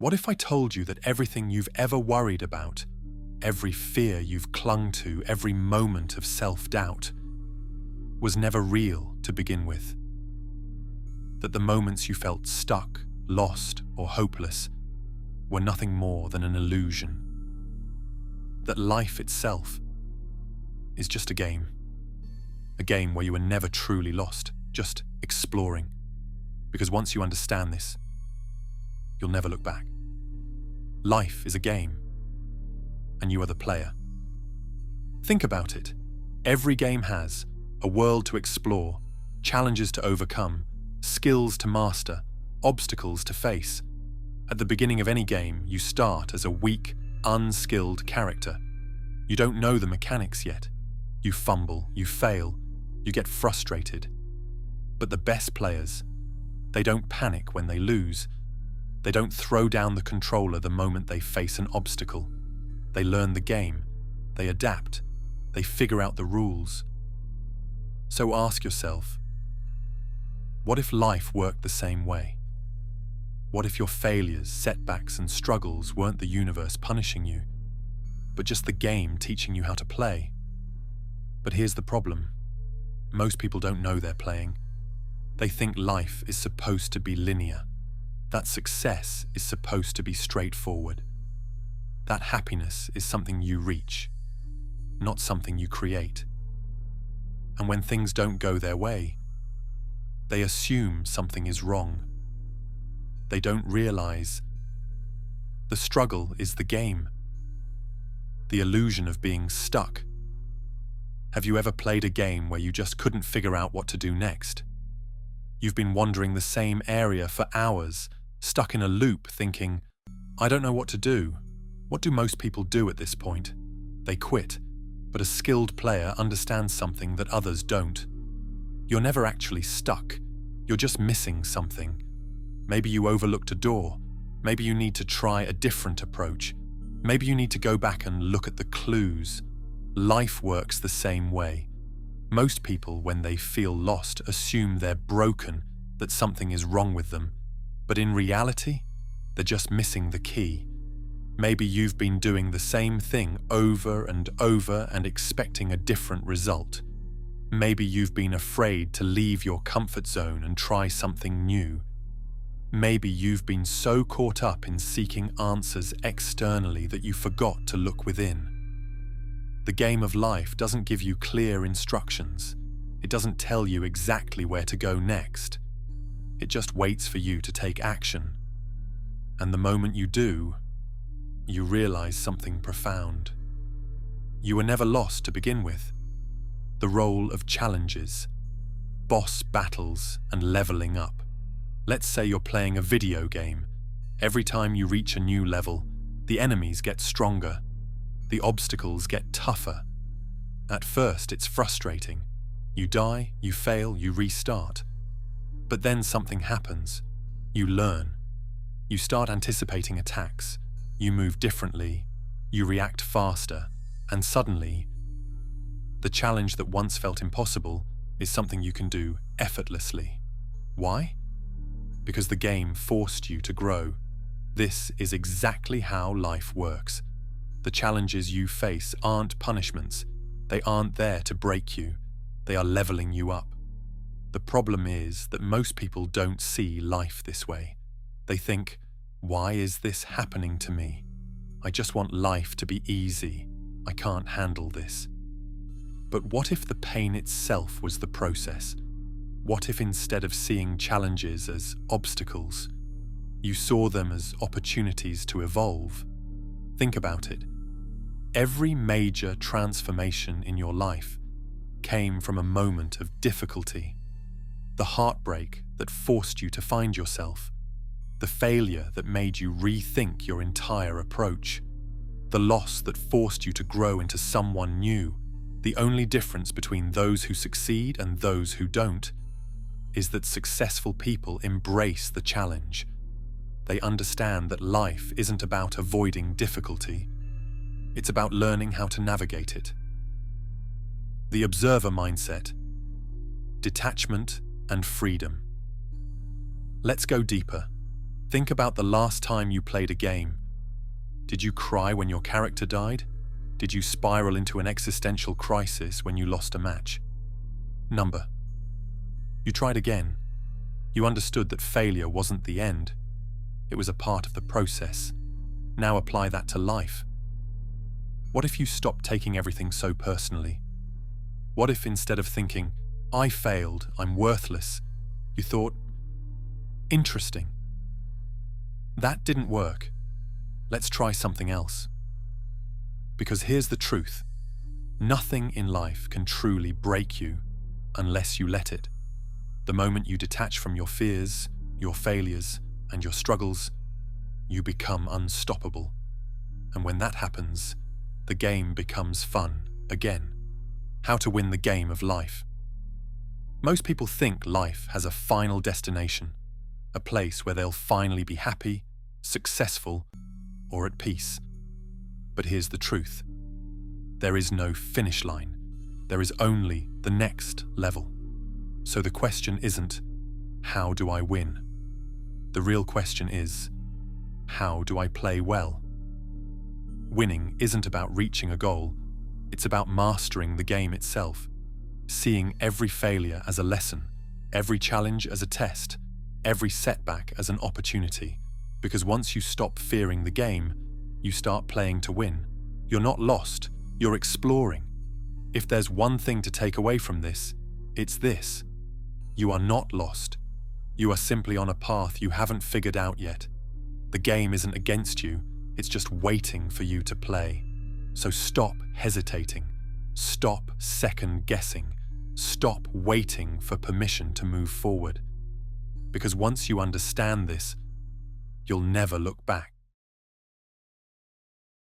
What if I told you that everything you've ever worried about, every fear you've clung to, every moment of self-doubt, was never real to begin with? That the moments you felt stuck, lost, or hopeless were nothing more than an illusion? That life itself is just a game where you were never truly lost, just exploring. Because once you understand this, you'll never look back. Life is a game, and you are the player. Think about it. Every game has a world to explore, challenges to overcome, skills to master, obstacles to face. At the beginning of any game, you start as a weak, unskilled character. You don't know the mechanics yet. You fumble, you fail, you get frustrated. But the best players, they don't panic when they lose. They don't throw down the controller the moment they face an obstacle. They learn the game, they adapt, they figure out the rules. So ask yourself, what if life worked the same way? What if your failures, setbacks, and struggles weren't the universe punishing you, but just the game teaching you how to play? But here's the problem. Most people don't know they're playing. They think life is supposed to be linear, that success is supposed to be straightforward, that happiness is something you reach, not something you create. And when things don't go their way, they assume something is wrong. They don't realize the struggle is the game, the illusion of being stuck. Have you ever played a game where you just couldn't figure out what to do next? You've been wandering the same area for hours, stuck in a loop thinking, I don't know what to do. What do most people do at this point? They quit, but a skilled player understands something that others don't. You're never actually stuck. You're just missing something. Maybe you overlooked a door. Maybe you need to try a different approach. Maybe you need to go back and look at the clues. Life works the same way. Most people, when they feel lost, assume they're broken, that something is wrong with them. But in reality, they're just missing the key. Maybe you've been doing the same thing over and over and expecting a different result. Maybe you've been afraid to leave your comfort zone and try something new. Maybe you've been so caught up in seeking answers externally that you forgot to look within. The game of life doesn't give you clear instructions. It doesn't tell you exactly where to go next. It just waits for you to take action. And the moment you do, you realize something profound. You were never lost to begin with. The role of challenges, boss battles, and leveling up. Let's say you're playing a video game. Every time you reach a new level, the enemies get stronger. The obstacles get tougher. At first, it's frustrating. You die, you fail, you restart. But then something happens. You learn. You start anticipating attacks. You move differently. You react faster. And suddenly, the challenge that once felt impossible is something you can do effortlessly. Why? Because the game forced you to grow. This is exactly how life works. The challenges you face aren't punishments. They aren't there to break you. They are leveling you up. The problem is that most people don't see life this way. They think, why is this happening to me? I just want life to be easy. I can't handle this. But what if the pain itself was the process? What if instead of seeing challenges as obstacles, you saw them as opportunities to evolve? Think about it. Every major transformation in your life came from a moment of difficulty. The heartbreak that forced you to find yourself. The failure that made you rethink your entire approach. The loss that forced you to grow into someone new. The only difference between those who succeed and those who don't is that successful people embrace the challenge. They understand that life isn't about avoiding difficulty. It's about learning how to navigate it. The observer mindset, detachment and freedom. Let's go deeper. Think about the last time you played a game. Did you cry when your character died? Did you spiral into an existential crisis when you lost a match? Number. You tried again. You understood that failure wasn't the end. It was a part of the process. Now apply that to life. What if you stopped taking everything so personally? What if instead of thinking, I failed, I'm worthless, you thought, interesting. That didn't work. Let's try something else. Because here's the truth. Nothing in life can truly break you unless you let it. The moment you detach from your fears, your failures, and your struggles, you become unstoppable. And when that happens, the game becomes fun again. How to win the game of life. Most people think life has a final destination, a place where they'll finally be happy, successful, or at peace. But here's the truth. There is no finish line. There is only the next level. So the question isn't, how do I win? The real question is, how do I play well? Winning isn't about reaching a goal. It's about mastering the game itself, seeing every failure as a lesson, every challenge as a test, every setback as an opportunity. Because once you stop fearing the game, you start playing to win. You're not lost, you're exploring. If there's one thing to take away from this, it's this. You are not lost. You are simply on a path you haven't figured out yet. The game isn't against you, it's just waiting for you to play. So stop hesitating. Stop second-guessing. Stop waiting for permission to move forward. Because once you understand this, you'll never look back.